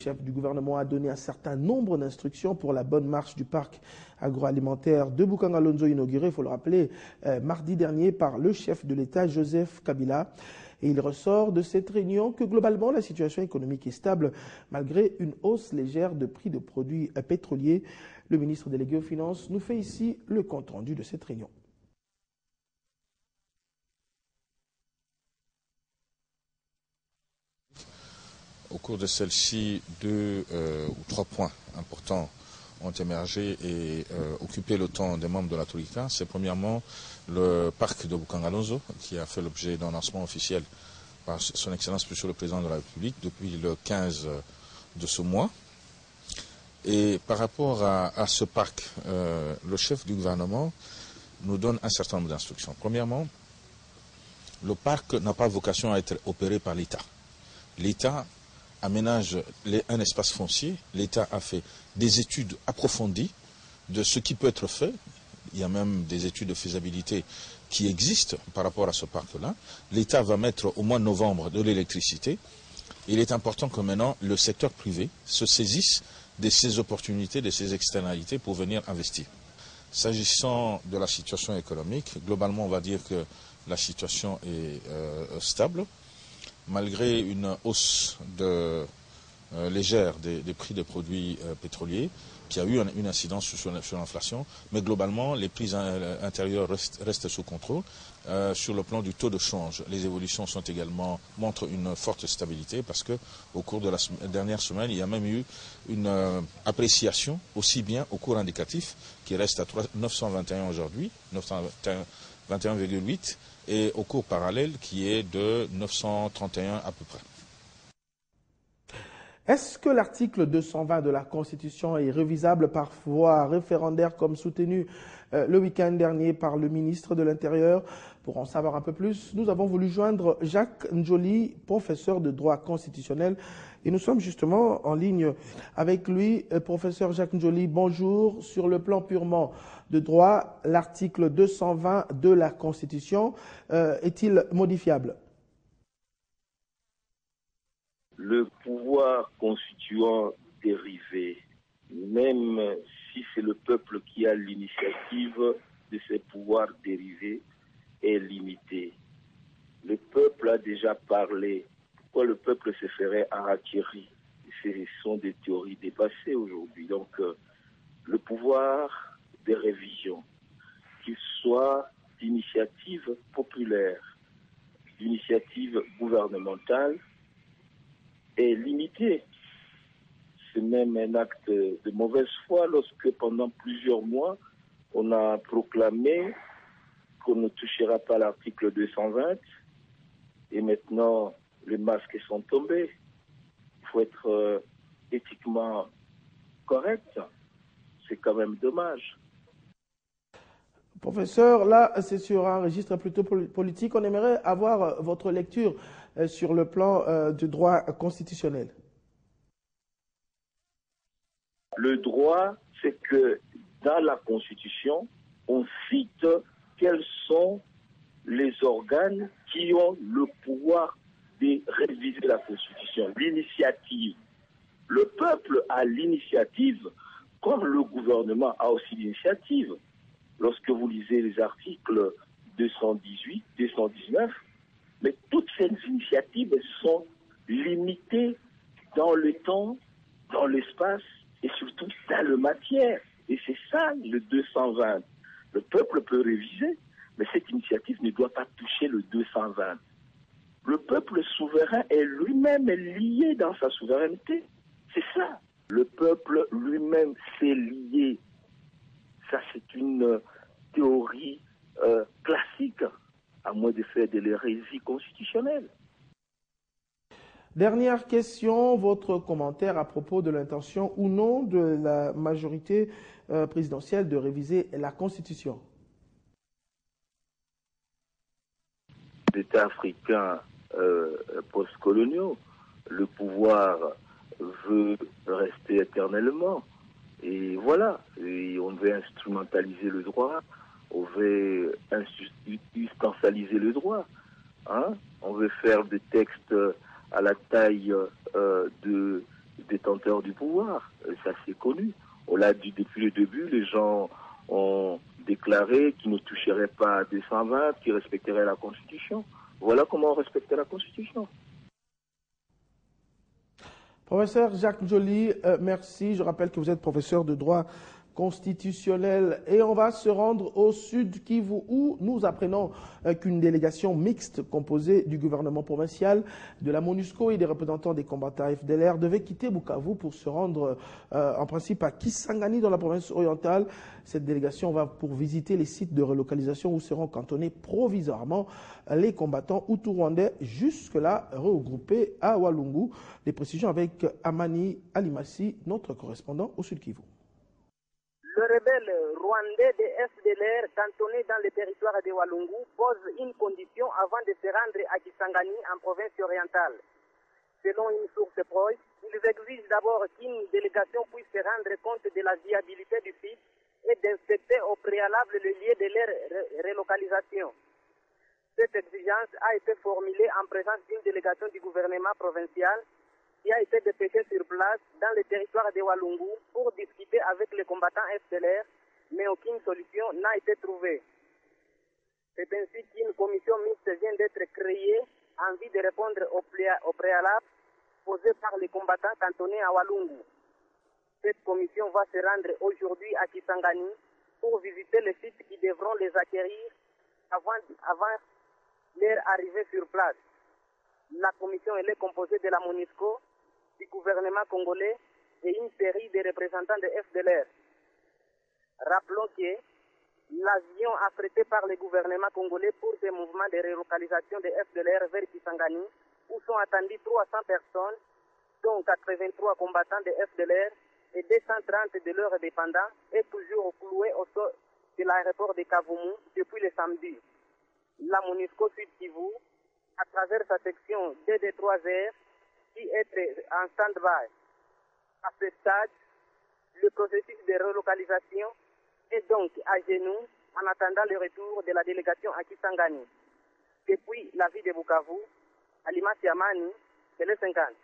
Le chef du gouvernement a donné un certain nombre d'instructions pour la bonne marche du parc agroalimentaire de Boukangalonzo, inauguré, il faut le rappeler, mardi dernier par le chef de l'État, Joseph Kabila. Et il ressort de cette réunion que globalement la situation économique est stable malgré une hausse légère de prix de produits pétroliers. Le ministre délégué aux Finances nous fait ici le compte-rendu de cette réunion. Au cours de celle-ci, 2 ou 3 points importants ont émergé et occupé le temps des membres de la Troïka. C'est premièrement le parc de Boukangalonzo, qui a fait l'objet d'un lancement officiel par son Excellence Monsieur le Président de la République depuis le 15 de ce mois. Et par rapport à ce parc, le chef du gouvernement nous donne un certain nombre d'instructions. Premièrement, le parc n'a pas vocation à être opéré par l'État. L'État aménage un espace foncier. L'État a fait des études approfondies de ce qui peut être fait. Il y a même des études de faisabilité qui existent par rapport à ce parc-là. L'État va mettre au mois de novembre de l'électricité. Il est important que maintenant le secteur privé se saisisse de ces opportunités, de ces externalités pour venir investir. S'agissant de la situation économique, globalement on va dire que la situation est stable. Malgré une hausse légère des prix des produits pétroliers, qui a eu une incidence sur l'inflation, mais globalement, les prix intérieurs restent sous contrôle. Sur le plan du taux de change, les évolutions montrent une forte stabilité parce qu'au cours de la dernière semaine, il y a même eu une appréciation, aussi bien au cours indicatif, qui reste à 921 aujourd'hui, 921,8, et au cours parallèle qui est de 931 à peu près. Est-ce que l'article 220 de la Constitution est révisable par voie référendaire comme soutenu le week-end dernier par le ministre de l'Intérieur? Pour en savoir un peu plus, nous avons voulu joindre Jacques Njoli, professeur de droit constitutionnel. Et nous sommes justement en ligne avec lui. Professeur Jacques Njoli, bonjour. Sur le plan purement de droit, l'article 220 de la Constitution est-il modifiable? Le pouvoir constituant dérivé, même si c'est le peuple qui a l'initiative de ces pouvoirs dérivés, est limité. Le peuple a déjà parlé. Pourquoi le peuple se ferait harakiri? Ce sont des théories dépassées aujourd'hui. Donc, le pouvoir des révisions, qu'il soit d'initiative populaire, d'initiative gouvernementale, est limité. C'est même un acte de mauvaise foi lorsque pendant plusieurs mois, on a proclamé qu'on ne touchera pas l'article 220 et maintenant les masques sont tombés. Il faut être éthiquement correct. C'est quand même dommage. Professeur, là, c'est sur un registre plutôt politique. On aimerait avoir votre lecture sur le plan du droit constitutionnel. Le droit, c'est que dans la Constitution, on cite quels sont les organes qui ont le pouvoir de réviser la Constitution, l'initiative. Le peuple a l'initiative, comme le gouvernement a aussi l'initiative. Lorsque vous lisez les articles 218, 219, mais toutes ces initiatives sont limitées dans le temps, dans l'espace et surtout dans la matière. Et c'est ça le 220. Le peuple peut réviser, mais cette initiative ne doit pas toucher le 220. Le peuple souverain est lui-même lié dans sa souveraineté. C'est ça. Le peuple lui-même s'est lié. Ça, c'est une théorie classique, à moins de faire de l'hérésie constitutionnelle. Dernière question, votre commentaire à propos de l'intention ou non de la majorité présidentielle de réviser la Constitution. Les États africains post-coloniaux, le pouvoir veut rester éternellement. Et voilà, et on veut instrumentaliser le droit, on veut instrumentaliser le droit. Hein? On veut faire des textes à la taille de détenteurs du pouvoir. Ça, c'est connu. On l'a dit depuis le début, les gens ont déclaré qu'ils ne toucheraient pas à 220, qu'ils respecteraient la Constitution. Voilà comment on respectait la Constitution. Professeur Jacques Joly, merci. Je rappelle que vous êtes professeur de droit constitutionnel. Et on va se rendre au sud Kivu où nous apprenons qu'une délégation mixte composée du gouvernement provincial, de la MONUSCO et des représentants des combattants FDLR devait quitter Bukavu pour se rendre en principe à Kisangani dans la province orientale. Cette délégation va pour visiter les sites de relocalisation où seront cantonnés provisoirement les combattants hutu-rwandais jusque-là regroupés à Walungu. Les précisions avec Amani Alimassi, notre correspondant au sud Kivu. Le rebelle rwandais des FDLR cantonné dans le territoire de Walungu pose une condition avant de se rendre à Kisangani en province orientale. Selon une source proche, ils exigent d'abord qu'une délégation puisse se rendre compte de la viabilité du site et d'inspecter au préalable le lieu de leur relocalisation. Cette exigence a été formulée en présence d'une délégation du gouvernement provincial qui a été dépêchée sur place dans le territoire de Walungu pour discuter avec les combattants FDLR, mais aucune solution n'a été trouvée. C'est ainsi qu'une commission mixte vient d'être créée en vue de répondre au préalable posé par les combattants cantonnés à Walungu. Cette commission va se rendre aujourd'hui à Kisangani pour visiter les sites qui devront les acquérir avant leur arrivée sur place. La commission elle est composée de la MONUSCO, du gouvernement congolais et une série de représentants de FDLR. Rappelons que l'avion affrété par le gouvernement congolais pour ces mouvements de relocalisation de FDLR vers Kisangani, où sont attendues 300 personnes, dont 83 combattants de FDLR et 230 de leurs dépendants, est toujours cloué au sol de l'aéroport de Kavumu depuis le samedi. La MONUSCO Sud Kivu, à travers sa section DD3R, qui est en stand-by. À ce stade, le processus de relocalisation est donc à genoux en attendant le retour de la délégation à Kisangani. Depuis la ville de Bukavu, Alima Siamani, Télé 50.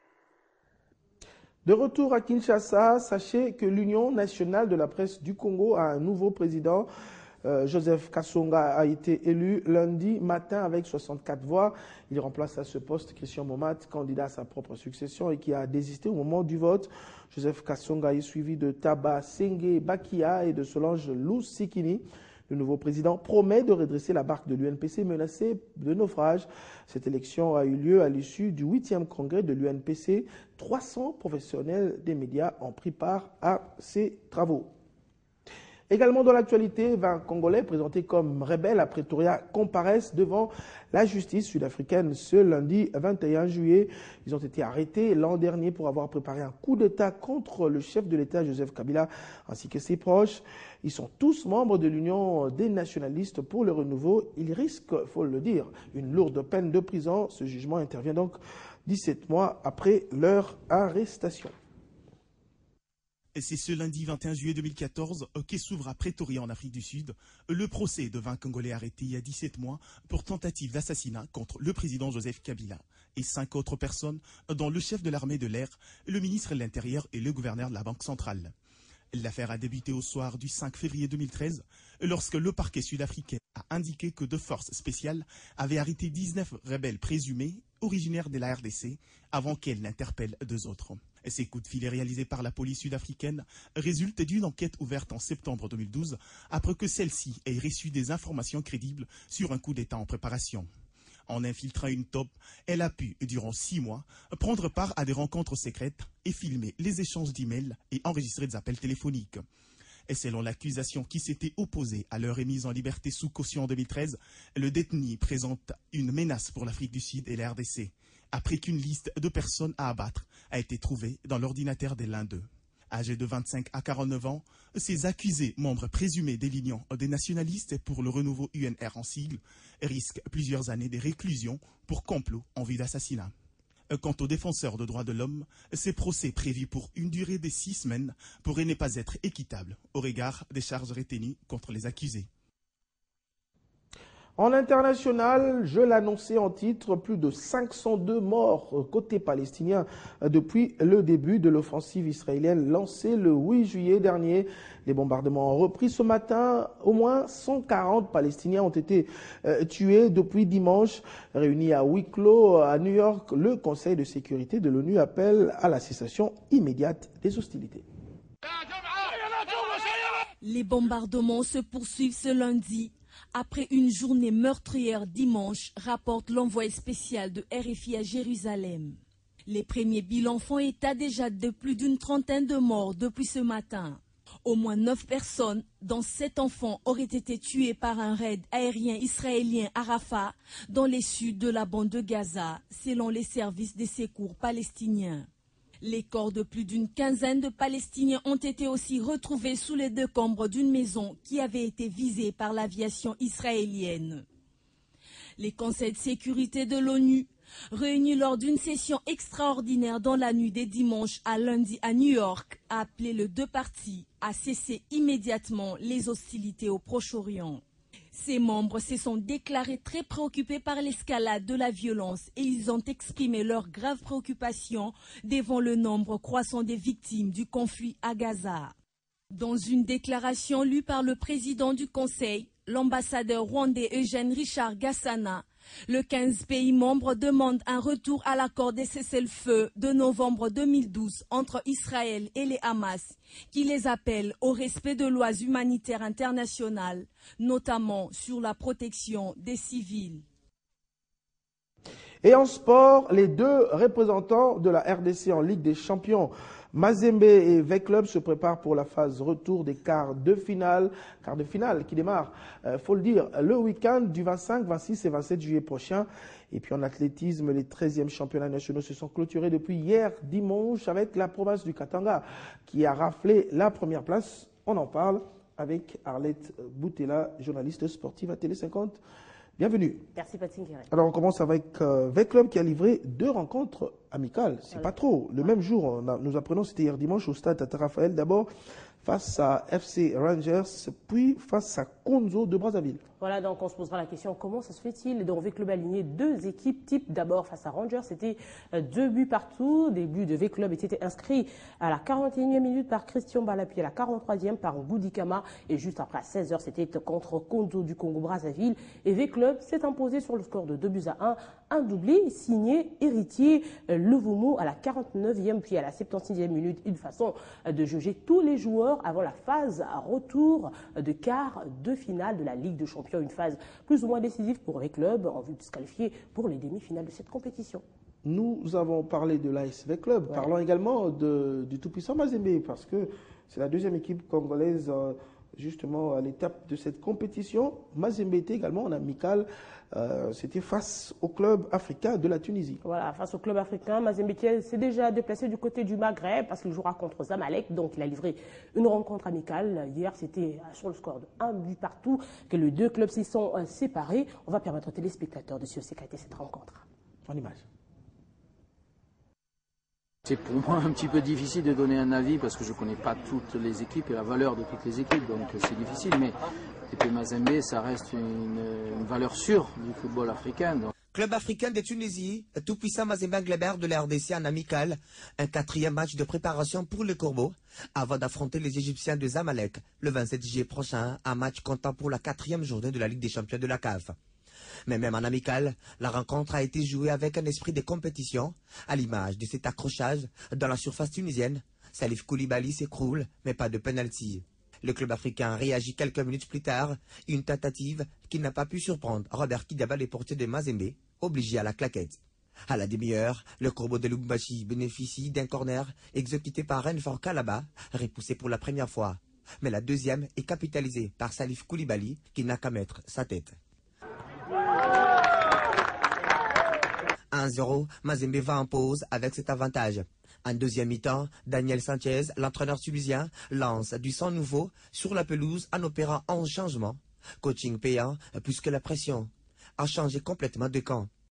De retour à Kinshasa, sachez que l'Union nationale de la presse du Congo a un nouveau président. Joseph Kasonga a été élu lundi matin avec 64 voix. Il remplace à ce poste Christian Momat, candidat à sa propre succession et qui a désisté au moment du vote. Joseph Kasonga est suivi de Taba Senge Bakia et de Solange Lusikini. Le nouveau président promet de redresser la barque de l'UNPC menacée de naufrage. Cette élection a eu lieu à l'issue du 8e congrès de l'UNPC. 300 professionnels des médias ont pris part à ces travaux. Également dans l'actualité, 20 Congolais présentés comme rebelles à Pretoria comparaissent devant la justice sud-africaine ce lundi 21 juillet. Ils ont été arrêtés l'an dernier pour avoir préparé un coup d'État contre le chef de l'État, Joseph Kabila, ainsi que ses proches. Ils sont tous membres de l'Union des nationalistes pour le renouveau. Ils risquent, il faut le dire, une lourde peine de prison. Ce jugement intervient donc 17 mois après leur arrestation. C'est ce lundi 21 juillet 2014 qu'est s'ouvre à Pretoria en Afrique du Sud le procès de 20 Congolais arrêtés il y a 17 mois pour tentative d'assassinat contre le président Joseph Kabila et 5 autres personnes dont le chef de l'armée de l'air, le ministre de l'Intérieur et le gouverneur de la Banque centrale. L'affaire a débuté au soir du 5 février 2013 lorsque le parquet sud-africain a indiqué que deux forces spéciales avaient arrêté 19 rebelles présumés originaires de la RDC avant qu'elles n'interpellent 2 autres. Ces coups de filet réalisés par la police sud-africaine résultent d'une enquête ouverte en septembre 2012 après que celle-ci ait reçu des informations crédibles sur un coup d'État en préparation. En infiltrant une taupe, elle a pu, durant 6 mois, prendre part à des rencontres secrètes et filmer les échanges d'emails et enregistrer des appels téléphoniques. Et selon l'accusation qui s'était opposée à leur remise en liberté sous caution en 2013, le détenu présente une menace pour l'Afrique du Sud et la RDC, après qu'une liste de personnes à abattre a été trouvée dans l'ordinateur de l'un d'eux. Âgés de 25 à 49 ans, ces accusés, membres présumés de l'Union des nationalistes pour le renouveau UNR en sigle, risquent plusieurs années de réclusion pour complot en vue d'assassinat. Quant aux défenseurs de droits de l'homme, ces procès prévus pour une durée de 6 semaines pourraient ne pas être équitables au regard des charges retenues contre les accusés. En international, je l'annonçais en titre, plus de 502 morts côté palestinien depuis le début de l'offensive israélienne lancée le 8 juillet dernier. Les bombardements ont repris ce matin. Au moins 140 Palestiniens ont été tués depuis dimanche. Réunis à huis clos à New York, le Conseil de sécurité de l'ONU appelle à la cessation immédiate des hostilités. Les bombardements se poursuivent ce lundi. Après une journée meurtrière dimanche, rapporte l'envoyé spécial de RFI à Jérusalem. Les premiers bilans font état déjà de plus d'une trentaine de morts depuis ce matin. Au moins 9 personnes, dont 7 enfants, auraient été tués par un raid aérien israélien à Rafah, dans les suds de la bande de Gaza, selon les services des secours palestiniens. Les corps de plus d'une quinzaine de Palestiniens ont été aussi retrouvés sous les décombres d'une maison qui avait été visée par l'aviation israélienne. Les conseils de sécurité de l'ONU, réunis lors d'une session extraordinaire dans la nuit des dimanches à lundi à New York, a appelé les deux parties à cesser immédiatement les hostilités au Proche-Orient. Ces membres se sont déclarés très préoccupés par l'escalade de la violence et ils ont exprimé leur grave préoccupation devant le nombre croissant des victimes du conflit à Gaza. Dans une déclaration lue par le président du Conseil, l'ambassadeur rwandais Eugène Richard Gassana, le 15 pays membres demandent un retour à l'accord de cessez-le-feu de novembre 2012 entre Israël et les Hamas, qui les appelle au respect de lois humanitaires internationales, notamment sur la protection des civils. Et en sport, les deux représentants de la RDC en Ligue des Champions, Mazembe et V-Club, se préparent pour la phase retour des quarts de finale qui démarre, faut le dire, le week-end du 25, 26 et 27 juillet prochain. Et puis en athlétisme, les 13e championnats nationaux se sont clôturés depuis hier dimanche avec la province du Katanga qui a raflé la première place. On en parle avec Arlette Boutella, journaliste sportive à Télé 50. Bienvenue. Merci Patrick. Alors on commence avec V-Club qui a livré 2 rencontres amicales. C'est pas trop. Le même jour, nous apprenons, c'était hier dimanche au stade Tata Raphaël, d'abord face à FC Rangers, puis face à Konzo de Brazzaville. Voilà, donc on se posera la question, comment ça se fait-il? Donc V-Club a aligné 2 équipes type. D'abord face à Rangers, c'était 2 buts partout. Des buts de V-Club étaient inscrits à la 41e minute par Christian Balapi, à la 43e par Boudikama. Et juste après à 16h, c'était contre Konzo du Congo-Brazzaville. Et V-Club s'est imposé sur le score de 2 buts à 1. Un doublé signé Héritier Levoumou à la 49e, puis à la 76e minute. Une façon de juger tous les joueurs avant la phase à retour de quart de finale de la Ligue de Champions. Une phase plus ou moins décisive pour les clubs en vue de se qualifier pour les demi-finales de cette compétition. Nous avons parlé de l'AS V-Club. Ouais. Parlons également du tout-puissant Mazembe parce que c'est la 2e équipe congolaise justement à l'étape de cette compétition. Mazembe était également en amical. C'était face au club africain de la Tunisie. Voilà, face au club africain, Mazembe s'est déjà déplacé du côté du Maghreb parce qu'il jouera contre Zamalek. Donc il a livré une rencontre amicale. Hier, c'était sur le score de 1 but partout que les 2 clubs s'y sont séparés. On va permettre aux téléspectateurs de suivre cette rencontre. En image. C'est pour moi un petit peu difficile de donner un avis parce que je ne connais pas toutes les équipes et la valeur de toutes les équipes, donc c'est difficile. Mais TP Mazembe, ça reste une valeur sûre du football africain. Donc. Club africain de Tunisie, tout-puissant Mazembe Glebert de la RDC en amical, un 4e match de préparation pour les Corbeaux, avant d'affronter les Égyptiens de Zamalek le 27 juillet prochain, un match comptant pour la 4e journée de la Ligue des Champions de la CAF. Mais même en amical, la rencontre a été jouée avec un esprit de compétition, à l'image de cet accrochage dans la surface tunisienne. Salif Koulibaly s'écroule, mais pas de penalty. Le club africain réagit quelques minutes plus tard, une tentative qui n'a pas pu surprendre Robert Kidaba, les portiers de Mazembe, obligé à la claquette. À la demi-heure, le Corbeau de Lubumbashi bénéficie d'un corner exécuté par Renfort Kalaba, repoussé pour la première fois. Mais la deuxième est capitalisée par Salif Koulibaly, qui n'a qu'à mettre sa tête. 1-0, Mazembe va en pause avec cet avantage. En deuxième mi-temps, Daniel Sanchez, l'entraîneur tunisien, lance du sang nouveau sur la pelouse en opérant 11 changements. Coaching payant puisque la pression a changé complètement de camp.